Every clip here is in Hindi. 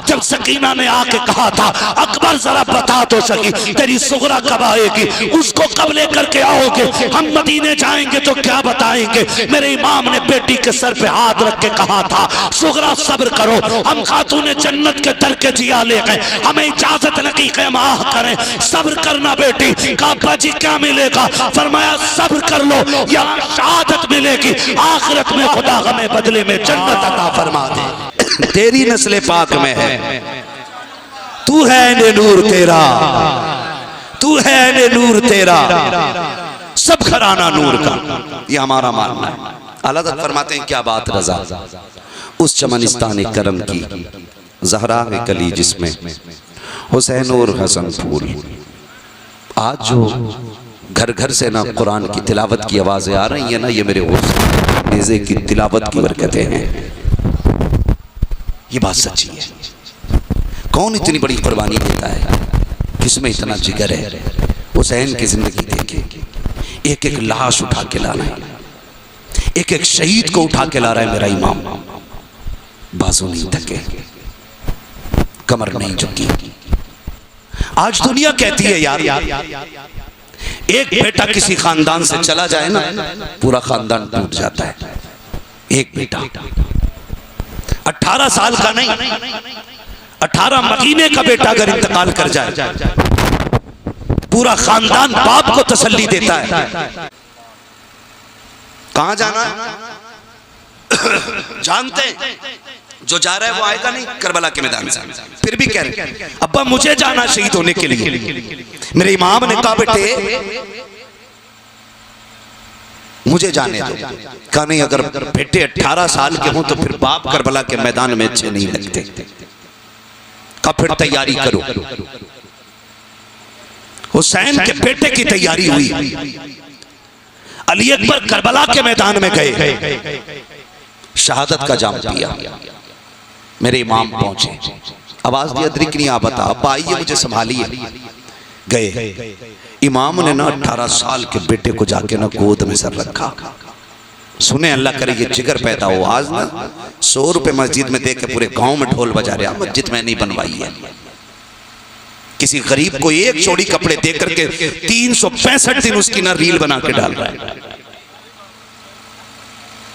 जब सकीना ने आके कहा था अकबर जरा बता तो सकी तेरी सुगरा कब आएगी, उसको कब लेकर के आओगे, हम मदीने जाएंगे तो क्या बताएंगे। मेरे इमाम ने बेटी के सर पे हाथ रख के कहा था सुगरा सब्र करो, हम खातूने जन्नत के दर के जिया ले गए, हमें इजाजत लगी कि हम आह करें, सब्र करना बेटी। काबा जी क्या मिलेगा, फरमाया सब्र कर लो, यहाँ शहादत मिलेगी, आखिरत में खुदा हमें बदले में जन्नत अता फरमा दे। तेरी नस्ल पाक में है, तू है ने नूर तेरा, तू है ने नूर तेरा, सब घराना नूर का, ये हमारा मानना है। अल्लाह ताला फरमाते हैं क्या बात रजा, उस चमनिस्तान करम की ज़हरा है कली जिसमें हुसैन और हसन फूल। आज जो घर घर से ना कुरान की तिलावत की आवाज़ें आ रही हैं ना, ये मेरे नेज़े की तिलावत की बरकतें हैं। ये बात सच्ची है। कौन इतनी बड़ी कुर्बानी देता है, किसमें इतना जिगर है। हुसैन की जिंदगी देखे, एक एक लाश उठा के ला रहा है, एक एक शहीद को उठा के ला रहा है मेरा इमाम। बाजू नहीं थके, कमर नहीं झुकी। आज दुनिया कहती है यार एक बेटा किसी खानदान से चला जाए ना, पूरा खानदान टूट जाता है। एक बेटा 18 साल का नहीं, 18 महीने का बेटा अगर इंतकाल कर जाए, पूरा खानदान बाप को तसल्ली देता है। कहां जाना है जानते हैं, जो जा रहा है वो आएगा नहीं करबला के मैदान से, फिर भी कह रहे अब्बा मुझे जाना शहीद होने के लिए। मेरे इमाम ने कहा बेटे मुझे जाने दो। कहा नहीं, अगर बेटे 18 साल के हों तो फिर बाप करबला के मैदान में अच्छे नहीं लगते। कहा फिर तैयारी करो। हुसैन के बेटे की तैयारी हुई, अली अकबर करबला के मैदान में गए, शहादत का जाम पिया। मेरे इमाम पहुंचे, आवाज दी अदरिक नहीं, आप बता अब्बा आइए मुझे संभालिए। गए, इमाम ने ना 18 साल के बेटे को जाके ना गोद में सर रखा। सुने अल्लाह करे ये जिगर पैदा हो। आज ना 100 रुपए मस्जिद में दे के पूरे गांव में ढोल बजा रहे, मस्जिद में नहीं बनवाई है। किसी गरीब को एक जोड़ी कपड़े दे करके 365 दिन उसकी ना रील बना के डाल रहा है।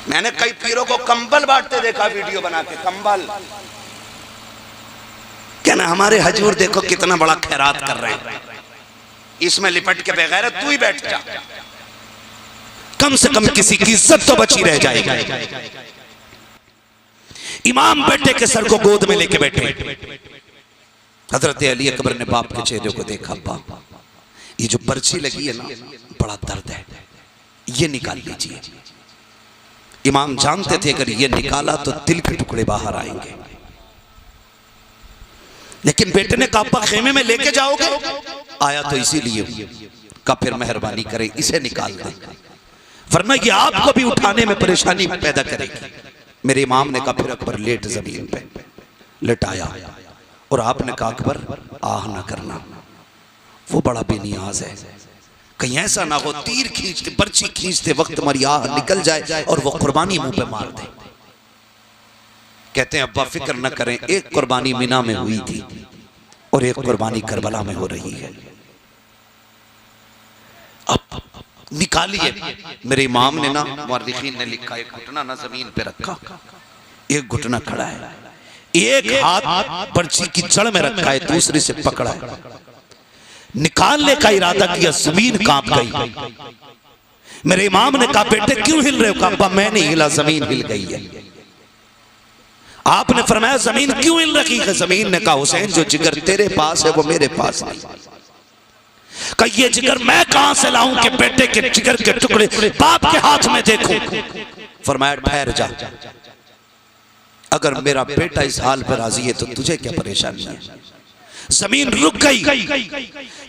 मैंने कई पीरों को कंबल बांटते देखा, वीडियो बना के कंबल। क्या ना हमारे हजूर देखो कितना बड़ा खैरात कर रहे हैं, इसमें लिपट के बगैर तू ही बैठ जा, कम से कम किसी की इज्जत तो बची रह जाएगी। इमाम बेटे के सर को गोद में लेके बैठे। हजरत अली अकबर ने बाप के चेहरे को देखा, बाप ये जो पर्ची लगी है ना बड़ा दर्द है, ये निकाल लीजिए। इमाम जानते थे अगर ये निकाला तो दिल के टुकड़े बाहर आएंगे, लेकिन बेटे ने कहा खेमे में लेके जाओगे, आया तो इसीलिए का फिर मेहरबानी करें इसे निकाल दें, वरना ये आपको भी उठाने में परेशानी पैदा करेगी। मेरे इमाम ने कहा फिर अकबर लेट जमीन पे लेटाया और आपने कहा अकबर आह ना करना, वो बड़ा बेनियाज है, कहीं ऐसा ना हो तीर खींचते पर्ची खींचते वक्त हमारी आह निकल जाए और वो कुर्बानी मुंह पे मार दे। कहते हैं अब्बा फिक्र न करें, एक कुर्बानी मिना में हुई थी और एक कुर्बानी करबला में हो रही है, अब निकालिए। मेरे इमाम ने ना मुअर्रिखीन ने लिखा एक घुटना ना जमीन पे रखा, एक घुटना खड़ा है, एक हाथ पर्ची की जड़ में रखा है, दूसरे से पकड़ा है। निकालने का इरादा किया, जमीन कांप गई। मेरे इमाम ने कहा बेटे क्यों हिल रहे हो? कहा मैं नहीं हिला, जमीन हिल गई है। आपने फरमाया जमीन क्यों हिल रही है? जमीन ने कहा हुसैन जो जिगर तेरे पास है वो मेरे पास नहीं। कहा ये जिगर मैं कहां से लाऊं कि बेटे के जिगर के टुकड़े बाप के हाथ में देखूं? फरमाया ठहर जा, अगर मेरा बेटा इस हाल पर राजी है तो तुझे क्या परेशानी है? जमीन रुक गई।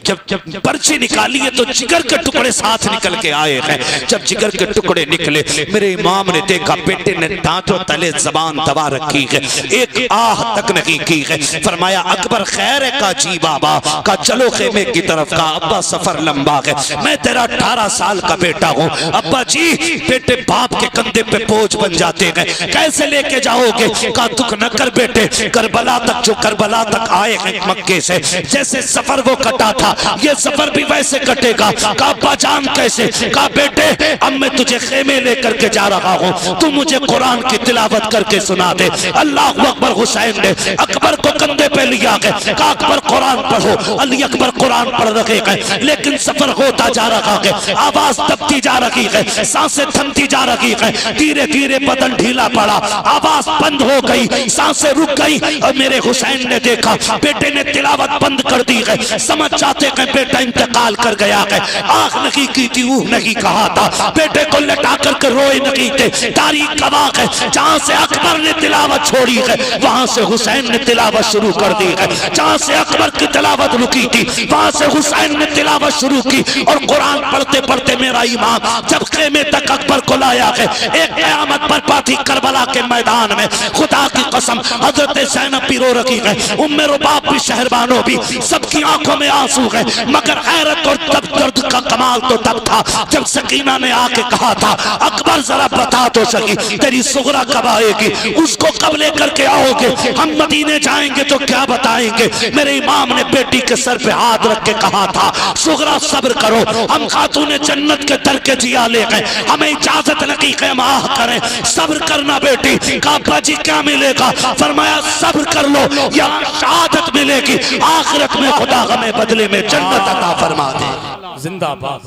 जब पर्ची निकाली है तो जिगर के टुकड़े साथ निकल के आए हैं। जब जिगर के टुकड़े निकले, मेरे इमाम ने देखा बेटे ने दांतों तले जबान दबा रखी है, एक आह तक नहीं की है। फरमाया अकबर खैर है का जी बाबा का, चलो खेमे की तरफ का, अब्बा सफर लंबा है, मैं तेरा 18 साल का बेटा हूँ। अब्बा जी बेटे बाप के कंधे पे बोझ बन जाते हैं, कैसे लेके जाओगे? का दुख न कर बेटे, करबला तक जो करबला तक आए हैं मक्के से, जैसे सफर वो कटा था ये सफर भी वैसे कटेगा। का अब्बा जान कैसे? का बेटे अब मैं तुझे खेमे लेकर के जा रहा हूँ, तू मुझे कुरान की तिलावत करके सुना दे। अल्लाह अकबर। हुसैन ने अकबर को कंधे पे लिया है, का अकबर कुरान पढ़ो। अली अकबर कुरान पढ़ रहे हैं, लेकिन सफर होता जा रहा है, आवाज दबती जा रही है, सांसें थमती जा रही है, धीरे धीरे बदन ढीला पड़ा, आवाज बंद हो गई, सांसें रुक गई। और मेरे हुसैन ने देखा बेटे ने तिलावत बंद कर दी है, समझ जाते हैं बेटा इंतकाल कर गया है। आंख नहीं की थी, ऊह नहीं कहा था, बेटे को लटा करके रोए नहीं थे। तारीख गवाह है, जहां से अकबर ने तिलावत छोड़ी है वहां से हुसैन ने तिलावत शुरू कर दी है। जहां से अकबर की तिलावत रुकी थी वहां से हुसैन ने तिलावत शुरू की। और कुरान पढ़ते पढ़ते मेरा इमाम जब खेमे तक अकबर को लाया है, एक क़यामत बर्पा थी करबला के मैदान में। खुदा की कसम हजरत ज़ैनब भी रो रही है, उम्मे रुबाब भी, शहरबानो भी, सबकी आंखों में आंसू है। मगर हैरत और तब दर्द का कमाल तो तब था जब सकीना ने आके कहा था अकबर जरा बता तो सकी तेरी सुगरा कब आएगी, उसको कब लेकर के आओगे? हम मदीने जाएंगे तो क्या बताएंगे? मेरे इमाम ने बेटी के सर पे हाथ रख के कहा था सुगरा सब्र करो, हम खातूने जन्नत के दर के जिया ले गए, हमें इजाजत नहीं कि हम आह करें, सब्र करना बेटी। का जी क्या मिलेगा? फरमाया सब्र कर लो, यहाँ शहादत मिलेगी, आखिरत में खुदा हमें बदले में जन्नत अता फरमा दे। जिंदाबाद।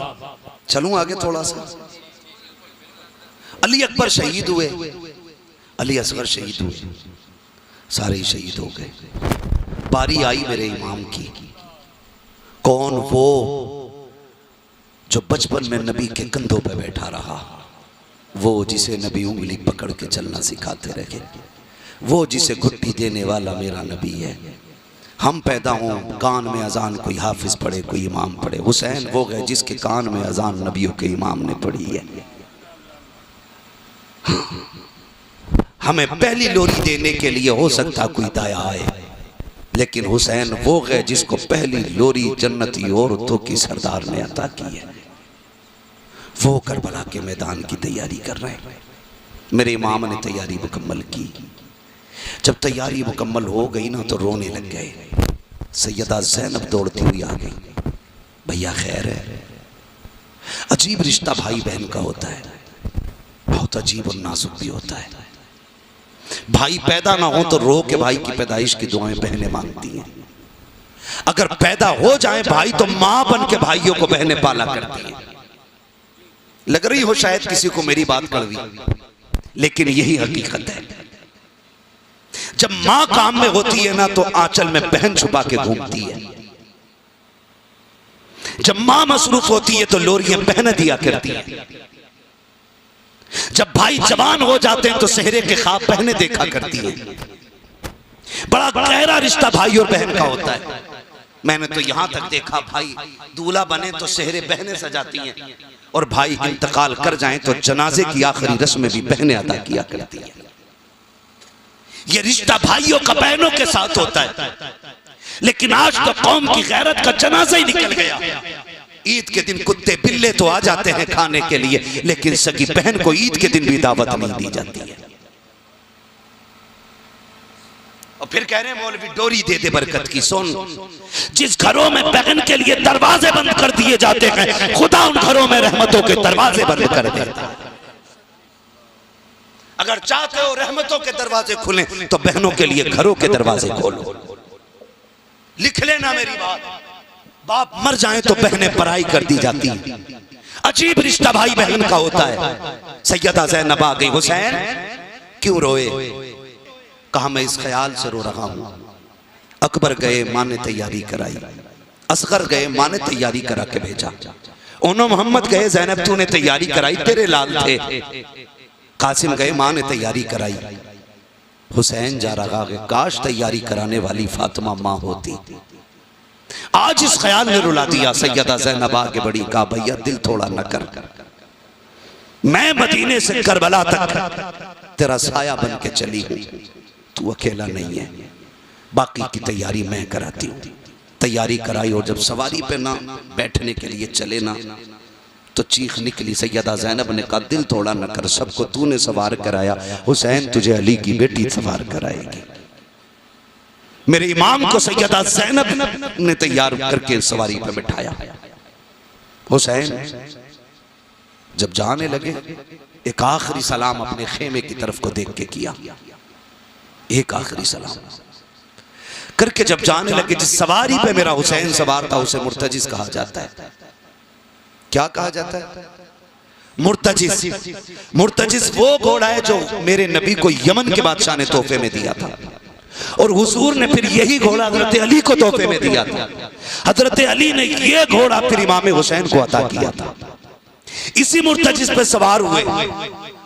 चलूं आगे थोड़ा सा। अली अकबर शहीद हुए, अली असगर शहीद हुए, सारे ही शहीद हो गए। बारी आई मेरे इमाम की। कौन? वो जो बचपन में नबी के कंधों पे बैठा रहा, वो जिसे नबी उंगली पकड़ के चलना सिखाते रहे, वो जिसे घुट्टी देने वाला मेरा नबी है। हम पैदा हों कान में अजान कोई हाफिज पढ़े कोई इमाम पढ़े, हुसैन वो है जिसके कान में अजान नबियों के इमाम ने पढ़ी है। हमें पहली लोरी देने के लिए हो सकता कोई दाया आए, लेकिन हुसैन वो है जिसको पहली लोरी जन्नती औरतों की सरदार ने अता की है। वो करबला के मैदान की तैयारी कर रहे हैं। मेरे इमाम ने तैयारी मुकम्मल की। जब तैयारी मुकम्मल हो गई ना तो रोने लग गए। सैयदा ज़ैनब दौड़ती हुई आ गई, भैया खैर है? अजीब रिश्ता भाई बहन का होता है, बहुत अजीब और नाजुक भी होता है। भाई पैदा ना हो तो रो के भाई की पैदाइश की दुआएं बहनें मांगती हैं, अगर पैदा हो जाए भाई तो मां बन के भाइयों को बहनें पाला करती हैं। लग रही हो शायद किसी को मेरी बात कड़वी, लेकिन यही हकीकत है। जब मां काम में होती है ना तो आंचल में बहन छुपा के घूमती है। जब मां मसरूफ होती है तो लोरियां बहन दिया करती है। जब भाई जवान हो जाते हैं तो सेहरे के ख्वाब बहनें देखा करती हैं। बड़ा गहरा रिश्ता भाई और बहन का होता है। मैंने तो यहां तक देखा भाई दूल्हा बने तो सेहरे बहनें सजाती हैं, और भाई इंतकाल कर जाएं तो जनाजे की आखिरी रस्म भी बहनें अदा किया करती हैं। ये रिश्ता भाइयों का बहनों के साथ होता है। लेकिन आज तो कौम की गैरत का जनाजा ही निकल गया। ईद के दिन कुत्ते बिल्ले तो आ जाते हैं खाने के लिए, लेकिन सगी बहन को ईद के दिन भी दावत नहीं दी जाती है। और फिर कह रहे हैं मौलवी डोरी दे दे बरकत की। सुन, जिस घरों में बहन के लिए दरवाजे बंद कर दिए जाते हैं, खुदा उन घरों में रहमतों के दरवाजे बंद कर देता है। अगर चाहते हो रहमतों के दरवाजे खुले तो बहनों के लिए घरों के दरवाजे खोलो। लिख लेना मेरी बात, बाप मर जाए तो बहनें पराई कर दी जाती हैं। अजीब रिश्ता भाई बहन का होता है। सैयदा ज़ैनब आ गई। हुसैन क्यों रोए? कहा मैं इस ख्याल से रो रहा हूं, अकबर गए मां ने तैयारी कराई, असगर गए मां ने तैयारी करा के भेजा, ओनो मोहम्मद गए ज़ैनब तूने तैयारी कराई तेरे लाल थे, कासिम गए मां ने तैयारी कराई। हुसैन जा रहा है, काश तैयारी कराने वाली फातिमा मां होती, आज इस ख्याल ने रुला दिया। सैयदा ज़ैनब आगे बढ़ी, कहा भैया दिल थोड़ा न कर, मैं मदीने से करबला तक तेरा साया बन के चली हूं, तू अकेला नहीं है, बाकी की तैयारी मैं कराती हूँ। तैयारी कराई और जब सवारी पे ना बैठने के लिए चले ना तो चीख निकली। सैयदा ज़ैनब ने कहा दिल थोड़ा न कर, सबको तूने सवार कराया, हुसैन तुझे अली की बेटी सवार कराएगी। मेरे इमाम को सैयदा ज़ैनब ने तैयार करके सवारी पे बिठाया। हुसैन जब जाने लगे एक आखिरी सलाम अपने खेमे की तरफ को देख के किया, एक आखिरी सलाम करके जब जाने लगे, जिस सवारी पे मेरा हुसैन सवार था उसे मुर्तजिस कहा जाता है। क्या कहा जाता है? मुर्तजिस। मुर्तजिस वो घोड़ा है जो मेरे नबी को यमन के बादशाह ने तोहफे में दिया था और हुजूर ने फिर यही घोड़ा हजरत अली को तोहफे में दिया था। हजरत अली ने ये घोड़ा फिर इमाम हुसैन को अता किया था। इसी मुर्तजिस पे सवार हुए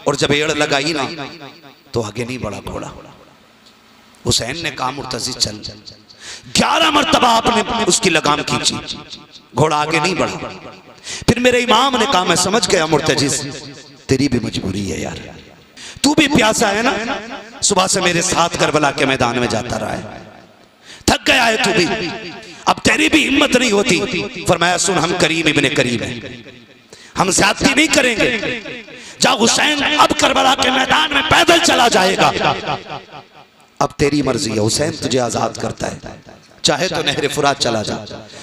और जब एड़ लगाई ना तो आगे नहीं बढ़ा घोड़ा। हुसैन ने कहा मुर्तजिस चल। 11 मरतबा आपने उसकी लगाम खींची, घोड़ा आगे नहीं बढ़ा। फिर मेरे इमाम ने कहा मैं समझ गया मुर्तजिस, तेरी भी मजबूरी है यार, तू भी प्यासा है ना, सुबह से मेरे साथ करबला के मैदान में जाता रहा है, थक गया है तू भी, अब तेरी भी हिम्मत नहीं होती। फरमाया सुन, हम करीम इब्ने करीम हैं, हम ज्यादती नहीं करेंगे। जा हुसैन अब करबला के मैदान में पैदल चला जाएगा, अब तेरी मर्जी है। हुसैन तुझे आजाद करता है, चाहे तो नहरे फुरात चला जा,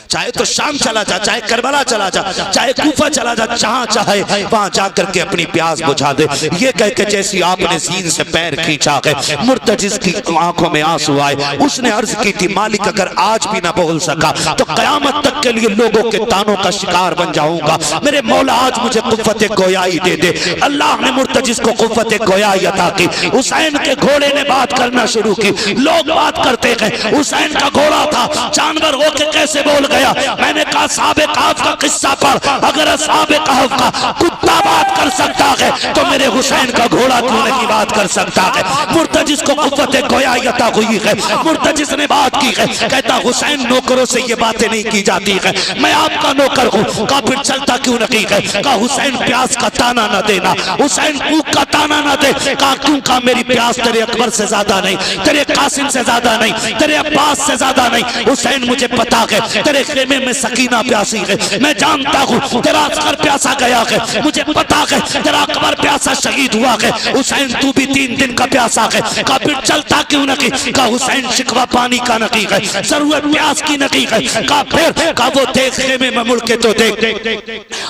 चाहे तो शाम चला जा, चाहे करबला चला जा, चाहे कूफा चला जा, जहां चाहे वहां जाकर के अपनी प्यास बुझा दे। ये कह के जैसी आपने सीन से पैर खींचा है, मुर्तजिस की आंखों में आंसू आए। उसने अर्ज की थी मालिक अगर आज भी ना बोल सका तो कयामत तक के लिए लोगों के तानों का शिकार बन जाऊंगा। मेरे मौला आज मुझे कुव्वत गोयाई दे दे। अल्लाह ने मुर्तजिस को कुव्वत गोयाई अता की। हुसैन के घोड़े ने बात करना शुरू की। लोग बात करते हैं हुसैन का घोड़ा था, जानवर होके कैसे बोल गया। मैंने कहा साहब कहफ का किस्सा पढ़, अगर साहब कहफ का कुत्ता बात कर सकता है तो मेरे हुसैन का घोड़ा क्यों नहीं बात कर सकता है। मुर्तजिस को कुव्वत गोयाई अता हुई है, मुर्तजिस ने बात की है। कहता हुसैन नौकरों से ये बातें नहीं की जाती है, मैं आपका नौकर हूँ। कहा फिर चलता क्यों नहीं है? कहा हुसैन प्यास का ताना न देना, हुसैन भूख का ताना न दे। कहा क्यों? कहा मेरी प्यास तेरे अकबर से ज्यादा नहीं, तेरे कासिम से ज्यादा नहीं, तेरे अब्बास से ज्यादा नहीं। हुसैन मुझे पता है तेरे खेमे में सकीना प्यासी है, मैं जानता हूँ तेरा असगर प्यासा गया है, मुझे पता है तेरा अकबर प्यासा शहीद हुआ है। हुसैन तू भी 3 दिन का प्यासा है। कहा फिर चलता क्यों नहीं? कहा हुसैन शिकवा पानी का नहीं है, जरूरत प्यास की नहीं है। कहा फिर? कहा वो देख खेमे में मुड़ के तो देख,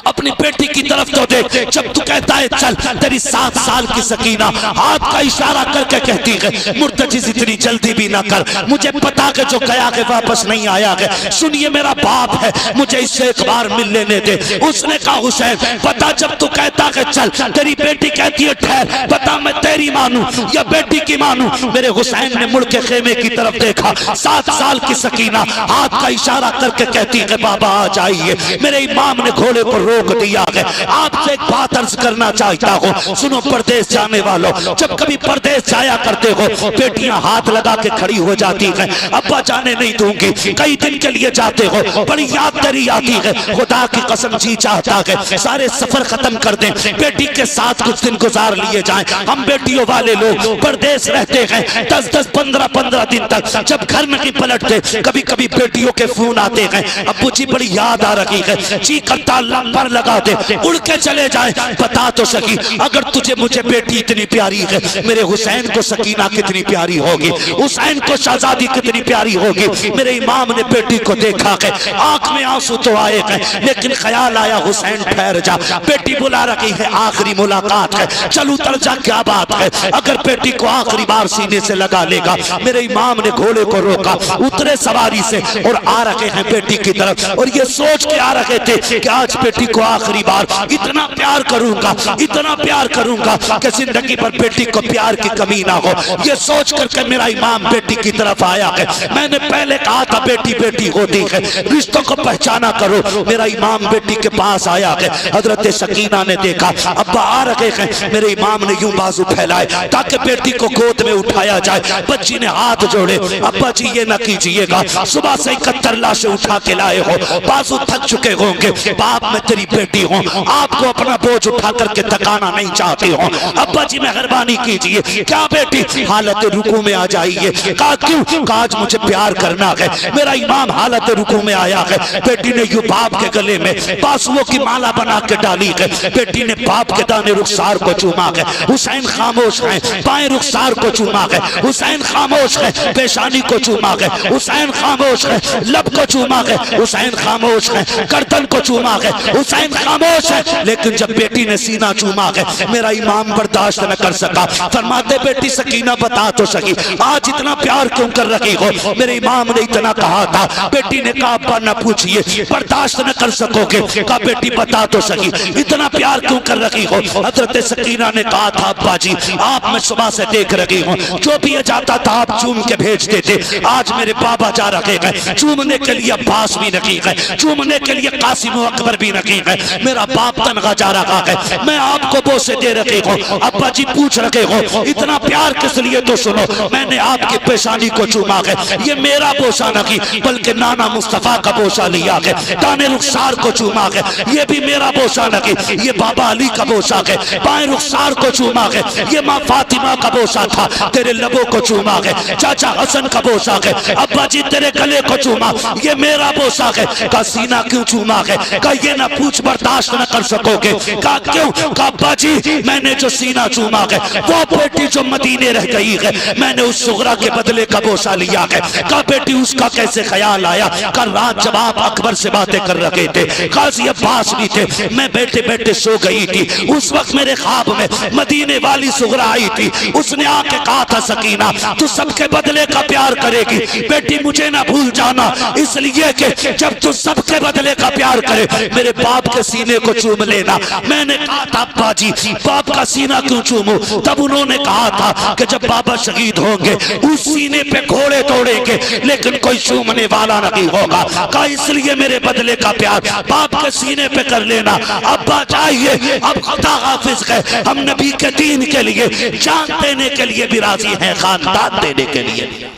अपनी बेटी की तरफ तो देख। जब तू कहता है चल, तेरी 7 साल की सकीना हाथ का इशारा करके कहती है मुर्तजिस इतनी जल्दी भी ना कर, मुझे पता है जो गया है वापस नहीं आया है। सुनिए मेरा बाप है, मुझे इससे एक बार मिल लेने दे। उसने कहा हुसैन पता जब तू कहता है चल, तेरी बेटी कहती है ठहर, पता मैं तेरी मानू या बेटी की मानू। मेरे हुसैन ने मुड़ के खेमे की तरफ देखा, 7 साल की सकीना हाथ का इशारा करके कहती है बाबा आ जाइए। मेरे इमाम ने घोड़े को रोक दिया है। आपसे एक बात अर्ज करना चाहता हूँ, सुनो परदेश जाने वालों, जब कभी परदेश जाया करते हो बेटियां हाथ लगा के खड़ी हो जाती है, अब्बा जाने नहीं दूंगी, कई दिन के लिए जाते हो, बड़ी याद तेरी आती है। खुदा की कसम जी चाहता है सारे सफर खत्म कर दें, बेटी के साथ कुछ दिन गुजार लिए जाएं। हम बेटियों वाले लोग परदेश रहते हैं 10-10, 15-15 दिन तक, जब घर नहीं पलटते कभी कभी बेटियों के फोन आते हैं, अब्बू जी बड़ी याद आ रही है, जी करता पर लगा दे, उड़ के चले जाए। बता तो सकी अगर तुझे मुझे बेटी इतनी प्यारी है, मेरे हुसैन को सकीना कितनी प्यारी होगी, हुसैन को शहजादी कितनी प्यारी होगी। मेरे इमाम ने बेटी को देखा है, आंख में आंसू तो आए हैं, लेकिन ख्याल आया हुसैन ठहर जा, बेटी बुला रही है, आखिरी मुलाकात है, चल उतर जा, क्या बात है। अगर बेटी को आखिरी बार सीने से लगा लेगा। मेरे इमाम ने घोड़े को रोका, उतरे सवारी से और आ रहे हैं बेटी की तरफ, और ये सोच के आ रहे थे कि आज बेटी को आखिरी बार इतना प्यार करूंगा, इतना प्यार करूंगा कि जिंदगी भर बेटी को प्यार की कमी ना हो। ये सोच करके मेरा इमाम बेटी की तरफ आया है। मैंने पहले कहा था बेटी बेटी होती है, रिश्तों को पहचाना करो। मेरा इमाम बेटी के पास आया है। हजरत सकीना ने देखा अब्बा आ रहे हैं। मेरे इमाम ने यूं बाजू फैलाए ताकि बेटी को गोद में उठाया जाए। बच्ची ने हाथ जोड़े, अब्बा जी ये ना कीजिएगा, सुबह से 71 लाशें उठा के लाए हो, बाजू थक चुके होंगे। बाप मैं तेरी बेटी हूँ, आपको अपना बोझ उठा करके थकाना नहीं चाहती हूँ। अब्बा जी मेहरबानी कीजिए। क्या बेटी हालत रुकू में आ जाइए। कहा क्यों? कहा आज मुझे प्यार करना है। मेरा इमाम हालत रुकू में आया है। बेटी ने यूं बाप के गले में बासुओं की माला बना के डाली है। बेटी ने बाप के दाने रुखसार को चूमा है। हुसैन खामोश है, बाएं रुखसार को चूमा है। हुसैन खामोश है, पेशानी को चूमा है। हुसैन खामोश है, लब को चूमा है। हुसैन खामोश है, गर्दन को चूमा है। हुसैन खामोश है। लेकिन जब बेटी ने सीना चूमा है, मेरा इमाम बर्दाश्त न कर सका। फरमाते बेटी सकीना बता तो सही, आज इतना प्यार क्यों कर रही हो? मेरे इमाम ने इतना कहा था। बेटी ने कहा अब्बा न पूछिए, बर्दाश्त न कर सकोगे। कहा बेटी बता तो सही, इतना प्यार क्यों कर रही हो? हजरत सकीना ने कहा था अब्बा जी आप मैं सुबह से देख रही हूँ, जो भी ये जाता था आप चूम के भेजते थे। आज मेरे बाबा जा रहे हैं, चूमने के लिए अब्बास भी नहीं है, चूमने के लिए कासिम अकबर भी नहीं है। मेरा बाप तनखा जा रहा है, मैं आपको बोसे दे रही हूँ। अब्बा जी पूछ रहे हो इतना प्यार किस लिए? तो सुनो, मैंने आपकी पेशानी को चूमा है। ये मेरा बोसा नहीं बल्कि नाना मुस्तफा का बोसा लिया है। दाने रुखसार को चूमा है, ये भी मेरा बोसा नहीं, ये बाबा अली का बोसा है। बाएं रुखसार को चूमा है, ये माँ फातिमा का बोसा था। तेरे लबों को चूमा है, चाचा हसन का बोसा है। अब्बा जी तेरे गले को चूमा, ये मेरा बोसा है। का सीना क्यों चूमा है? का ये ना पूछ बर्दाश्त न कर सकोगे। का क्यों? का अब्बा जी मैंने जो सीना चूमा है वो बेटी जो मदीने रह गई है, मैंने उस सुगरा के बदले का बोसा लिया है। का बेटी उसका कैसे ख्याल आया? का रात जब आप अकबर से बातें कर रहे थे, काजी अब्बास भी थे, मैं बैठे बैठे सो गई थी। उस वक्त मेरे ख्वाब में मदीने वाली सुगरा आई थी। उसने आके कहा था सकीना तू सबके बदले का प्यार करेगी बेटी, मुझे ना भूल जाना, इसलिए कि जब तू सबके बदले का प्यार करे मेरे बाप के सीने को चूम लेना। मैंने कहा था अब्बा जी बाप का सीना क्यों चूमूं? तब उन्होंने कहा था कि जब बाबा शहीद होंगे उस सीने पे घोड़े तोड़ेंगे लेकिन कोई चूमने वाला नहीं होगा। कहा इसलिए मेरे बदले का प्यार बाप के सीने पे कर लेना। अब्बा चाहिए अब खुदा हाफिज है, हम नबी के दीन के लिए जान देने के लिए भी राजी हैं, खानदान देने के लिए।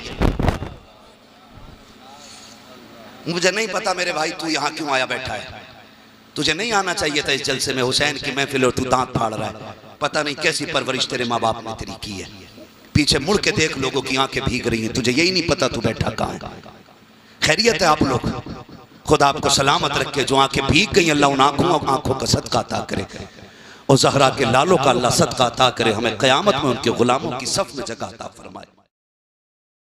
मुझे नहीं पता मेरे भाई तू यहाँ क्यों आया बैठा है, तुझे नहीं आना चाहिए था इस जलसे में। हुसैन की महफिल और तू दांत फाड़ रहा है। पता नहीं कैसी परवरिश तेरे माँ बाप ने तेरी की है। पीछे मुड़ के देख, लोगों की आंखें भीग रही हैं, तुझे यही नहीं पता तू बैठा कहाँ है। खैरियत है आप लोग? खुदा आपको सलामत रखे। जो आंखें भीग गई अल्लाह उन आंखों का सदका अता करे और ज़हरा के लालों का अल्लाह सदका अता करे। हमें क़यामत में उनके गुलामों की सफ में जगह अता फरमाए।